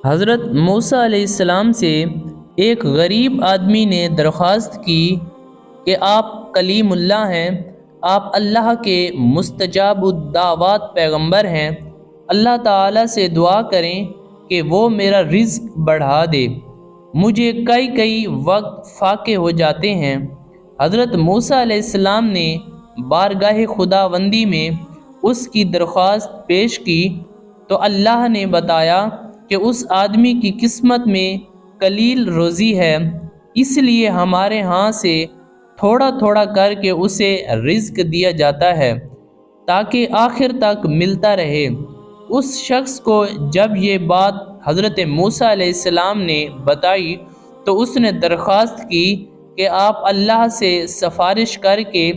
حضرت موسیٰ علیہ السلام سے ایک غریب آدمی نے درخواست کی کہ آپ کلیم اللہ ہیں، آپ اللہ کے مستجاب الدعوات پیغمبر ہیں، اللہ تعالیٰ سے دعا کریں کہ وہ میرا رزق بڑھا دے، مجھے کئی وقت فاقے ہو جاتے ہیں۔ حضرت موسیٰ علیہ السلام نے بارگاہ خداوندی میں اس کی درخواست پیش کی تو اللہ نے بتایا کہ اس آدمی کی قسمت میں قلیل روزی ہے، اس لیے ہمارے ہاں سے تھوڑا تھوڑا کر کے اسے رزق دیا جاتا ہے تاکہ آخر تک ملتا رہے۔ اس شخص کو جب یہ بات حضرت موسیٰ علیہ السلام نے بتائی تو اس نے درخواست کی کہ آپ اللہ سے سفارش کر کے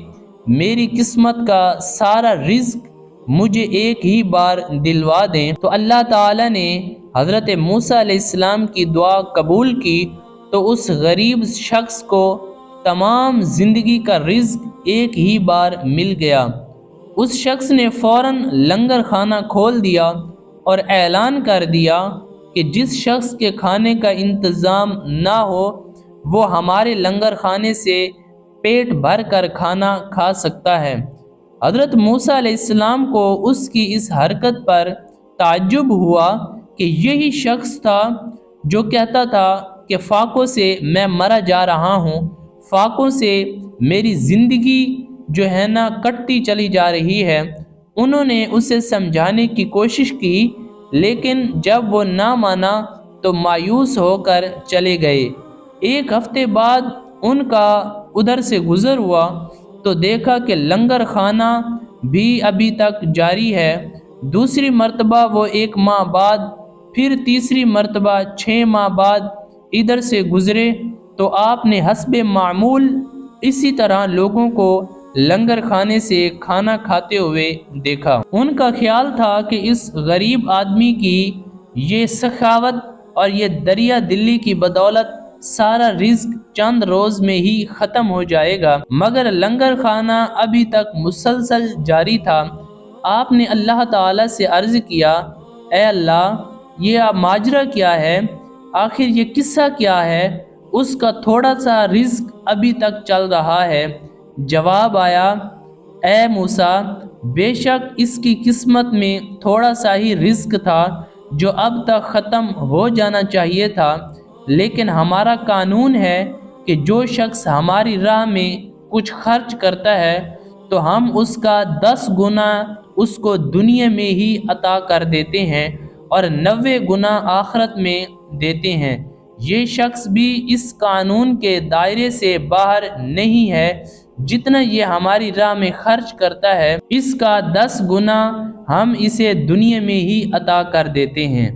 میری قسمت کا سارا رزق مجھے ایک ہی بار دلوا دیں۔ تو اللہ تعالیٰ نے حضرت موسیٰ علیہ السلام کی دعا قبول کی تو اس غریب شخص کو تمام زندگی کا رزق ایک ہی بار مل گیا۔ اس شخص نے فوراً لنگر خانہ کھول دیا اور اعلان کر دیا کہ جس شخص کے کھانے کا انتظام نہ ہو وہ ہمارے لنگر خانے سے پیٹ بھر کر کھانا کھا سکتا ہے۔ حضرت موسیٰ علیہ السلام کو اس کی اس حرکت پر تعجب ہوا کہ یہی شخص تھا جو کہتا تھا کہ فاقوں سے میں مرا جا رہا ہوں، فاقوں سے میری زندگی جو ہے نا کٹتی چلی جا رہی ہے۔ انہوں نے اسے سمجھانے کی کوشش کی لیکن جب وہ نہ مانا تو مایوس ہو کر چلے گئے۔ ایک ہفتے بعد ان کا ادھر سے گزر ہوا تو دیکھا کہ لنگر خانہ بھی ابھی تک جاری ہے۔ دوسری مرتبہ وہ 1 ماہ بعد، پھر تیسری مرتبہ 6 ماہ بعد ادھر سے گزرے تو آپ نے حسب معمول اسی طرح لوگوں کو لنگر خانے سے کھانا کھاتے ہوئے دیکھا۔ ان کا خیال تھا کہ اس غریب آدمی کی یہ سخاوت اور یہ دریا دلی کی بدولت سارا رزق چند روز میں ہی ختم ہو جائے گا، مگر لنگر خانہ ابھی تک مسلسل جاری تھا۔ آپ نے اللہ تعالیٰ سے عرض کیا، اے اللہ، یہ ماجرا کیا ہے؟ آخر یہ قصہ کیا ہے؟ اس کا تھوڑا سا رزق ابھی تک چل رہا ہے۔ جواب آیا، اے موسیٰ، بے شک اس کی قسمت میں تھوڑا سا ہی رزق تھا جو اب تک ختم ہو جانا چاہیے تھا، لیکن ہمارا قانون ہے کہ جو شخص ہماری راہ میں کچھ خرچ کرتا ہے تو ہم اس کا 10 گنا اس کو دنیا میں ہی عطا کر دیتے ہیں اور 90 گنا آخرت میں دیتے ہیں۔ یہ شخص بھی اس قانون کے دائرے سے باہر نہیں ہے، جتنا یہ ہماری راہ میں خرچ کرتا ہے اس کا 10 گنا ہم اسے دنیا میں ہی عطا کر دیتے ہیں۔